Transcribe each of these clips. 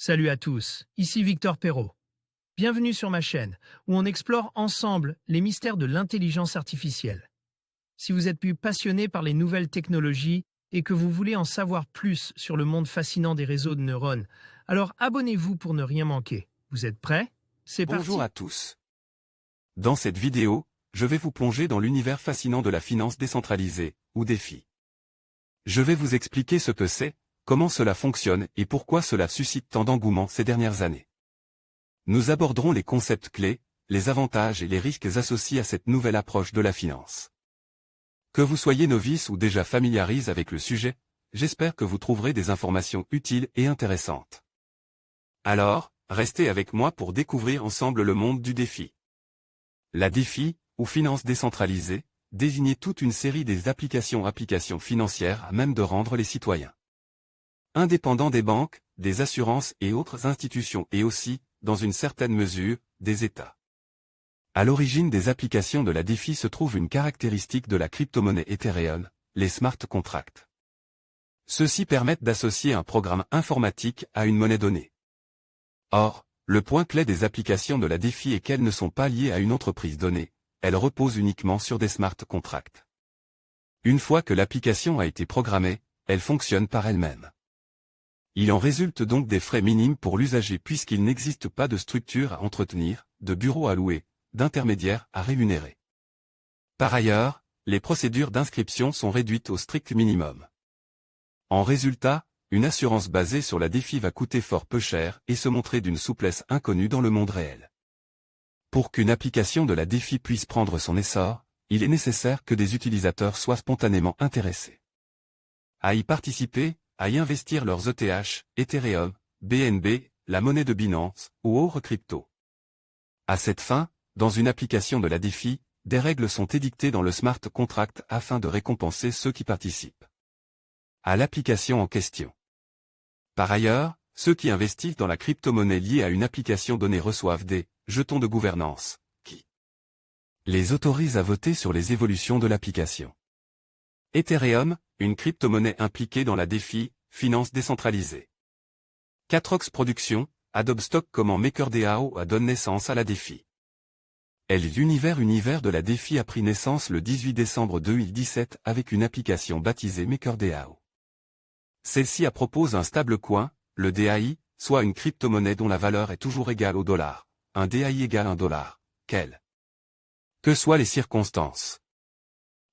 Salut à tous, ici Victor Perrault. Bienvenue sur ma chaîne, où on explore ensemble les mystères de l'intelligence artificielle. Si vous êtes plus passionné par les nouvelles technologies et que vous voulez en savoir plus sur le monde fascinant des réseaux de neurones, alors abonnez-vous pour ne rien manquer. Vous êtes prêts? C'est parti. Bonjour à tous. Dans cette vidéo, je vais vous plonger dans l'univers fascinant de la finance décentralisée, ou DeFi. Je vais vous expliquer ce que c'est, comment cela fonctionne et pourquoi cela suscite tant d'engouement ces dernières années. Nous aborderons les concepts clés, les avantages et les risques associés à cette nouvelle approche de la finance. Que vous soyez novice ou déjà familiarisé avec le sujet, j'espère que vous trouverez des informations utiles et intéressantes. Alors, restez avec moi pour découvrir ensemble le monde du DeFi. La DeFi, ou finance décentralisée, désignait toute une série des applications financières à même de rendre les citoyens indépendants des banques, des assurances et autres institutions et aussi, dans une certaine mesure, des États. À l'origine des applications de la DeFi se trouve une caractéristique de la crypto-monnaie Ethereum, les smart contracts. Ceux-ci permettent d'associer un programme informatique à une monnaie donnée. Or, le point clé des applications de la DeFi est qu'elles ne sont pas liées à une entreprise donnée, elles reposent uniquement sur des smart contracts. Une fois que l'application a été programmée, elle fonctionne par elle-même. Il en résulte donc des frais minimes pour l'usager puisqu'il n'existe pas de structure à entretenir, de bureau à louer, d'intermédiaire à rémunérer. Par ailleurs, les procédures d'inscription sont réduites au strict minimum. En résultat, une assurance basée sur la DeFi va coûter fort peu cher et se montrer d'une souplesse inconnue dans le monde réel. Pour qu'une application de la DeFi puisse prendre son essor, il est nécessaire que des utilisateurs soient spontanément intéressés à y participer, à y investir leurs ETH, Ethereum, BNB, la monnaie de Binance, ou autres cryptos. À cette fin, dans une application de la DeFi, des règles sont édictées dans le smart contract afin de récompenser ceux qui participent à l'application en question. Par ailleurs, ceux qui investissent dans la crypto-monnaie liée à une application donnée reçoivent des jetons de gouvernance, qui les autorisent à voter sur les évolutions de l'application. Ethereum, une crypto-monnaie impliquée dans la DeFi, finance décentralisée. 4ox Productions, Adobe Stock comment MakerDAO a donné naissance à la DeFi. L'univers de la DeFi a pris naissance le 18 décembre 2017 avec une application baptisée MakerDAO. Celle-ci propose un stablecoin, le DAI, soit une crypto-monnaie dont la valeur est toujours égale au dollar, un DAI égale $1, que soient les circonstances.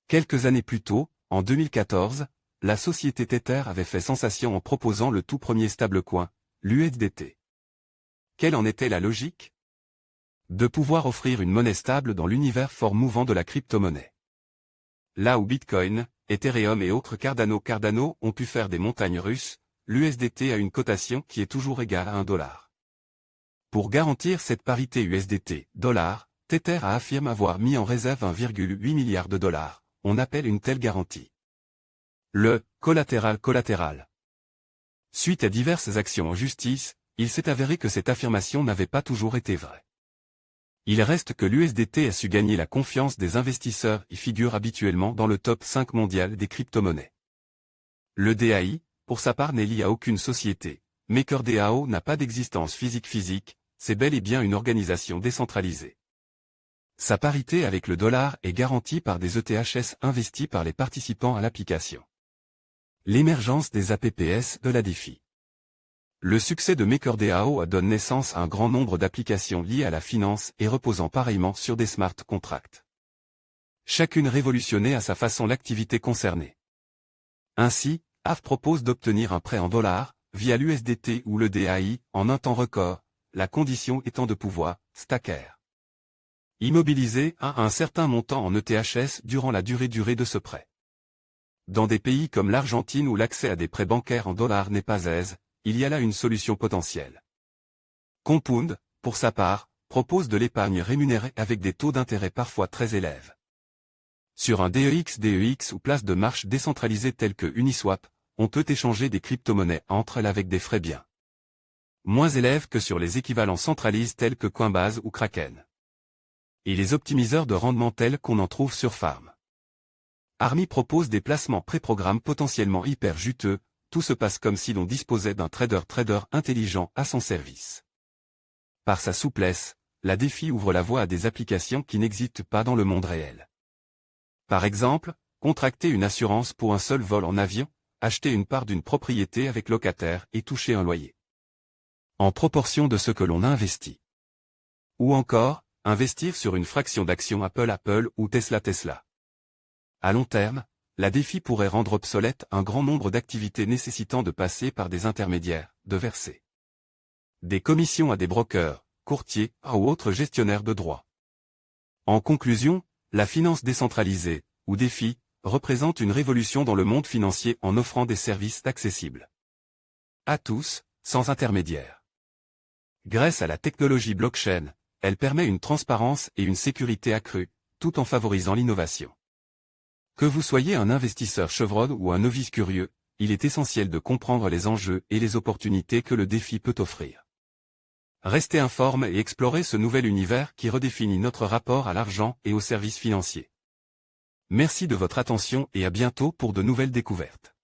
Quelques années plus tôt, en 2014, la société Tether avait fait sensation en proposant le tout premier stablecoin, l'USDT. Quelle en était la logique? De pouvoir offrir une monnaie stable dans l'univers fort mouvant de la crypto-monnaie. Là où Bitcoin, Ethereum et autres Cardano ont pu faire des montagnes russes, l'USDT a une cotation qui est toujours égale à $1. Pour garantir cette parité USDT-dollar, Tether affirme avoir mis en réserve 1,8 milliard de dollars. On appelle une telle garantie le collatéral. Suite à diverses actions en justice, il s'est avéré que cette affirmation n'avait pas toujours été vraie. Il reste que l'USDT a su gagner la confiance des investisseurs et figure habituellement dans le top 5 mondial des crypto-monnaies. Le DAI, pour sa part, n'est lié à aucune société. MakerDAO n'a pas d'existence physique, c'est bel et bien une organisation décentralisée. Sa parité avec le dollar est garantie par des ETHs investis par les participants à l'application. L'émergence des APPS de la DeFi. Le succès de MakerDAO a donné naissance à un grand nombre d'applications liées à la finance et reposant pareillement sur des smart contracts. Chacune révolutionnait à sa façon l'activité concernée. Ainsi, AF propose d'obtenir un prêt en dollars, via l'USDT ou le DAI, en un temps record, la condition étant de pouvoir stacker. Immobiliser à un certain montant en ETHs durant la durée de ce prêt. Dans des pays comme l'Argentine où l'accès à des prêts bancaires en dollars n'est pas aise, il y a là une solution potentielle. Compound, pour sa part, propose de l'épargne rémunérée avec des taux d'intérêt parfois très élevés. Sur un DEX ou place de marche décentralisée telle que Uniswap, on peut échanger des crypto-monnaies entre elles avec des frais bien moins élevés que sur les équivalents centralisés tels que Coinbase ou Kraken. Et les optimiseurs de rendement tels qu'on en trouve sur Farm. Army propose des placements pré-programmes potentiellement hyper juteux, tout se passe comme si l'on disposait d'un trader intelligent à son service. Par sa souplesse, la DeFi ouvre la voie à des applications qui n'existent pas dans le monde réel. Par exemple, contracter une assurance pour un seul vol en avion, acheter une part d'une propriété avec locataire et toucher un loyer en proportion de ce que l'on a investi. Ou encore, investir sur une fraction d'actions Apple ou Tesla. À long terme, la DeFi pourrait rendre obsolète un grand nombre d'activités nécessitant de passer par des intermédiaires, de verser des commissions à des brokers, courtiers ou autres gestionnaires de droits. En conclusion, la finance décentralisée, ou DeFi, représente une révolution dans le monde financier en offrant des services accessibles à tous, sans intermédiaire. Grâce à la technologie blockchain, elle permet une transparence et une sécurité accrues, tout en favorisant l'innovation. Que vous soyez un investisseur chevron ou un novice curieux, il est essentiel de comprendre les enjeux et les opportunités que le DeFi peut offrir. Restez informé et explorez ce nouvel univers qui redéfinit notre rapport à l'argent et aux services financiers. Merci de votre attention et à bientôt pour de nouvelles découvertes.